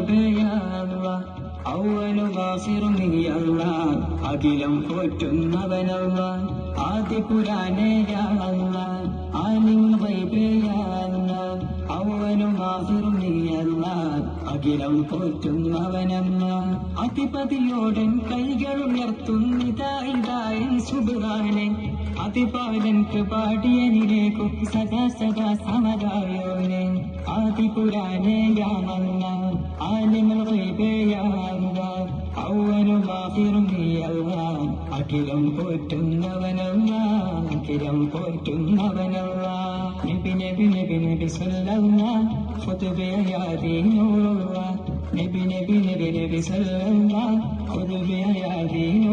വൈബയാ അവനു വാസിറുമിയല്ല അഖിലം പോറ്റുന്നവനല്ല ആദി പുരാനേയല്ല ആലിം വൈബയാല്ല അവനു വാസിറുമിയല്ല അഖിലം പോറ്റുന്നവനല്ല അധിപതിയോടൻ കൈകൾ ഉയർത്തുന്നിതായിതായി സുബ്ഹാനെ അതിപാലൻ കൃപാടിയനിലേക്കു സദാ സദാ സമരായോനെ ആദി പുരാനേയാമല്ല ആലിമുൽ ഗൈബയാല്ല അവനും ആഖിറും നീയല്ല അഖിലം പോറ്റുന്നവനല്ല അഖിലം പോറ്റുന്നവനല്ല നബി നബി നബി നബി സല്ലല്ലാഹു ഖുതുബിയ ദീനുല്ലാ നബി നബി നബി നബി സല്ലല്ലാഹു ഖുതുബിയ ദീനുല്ലാ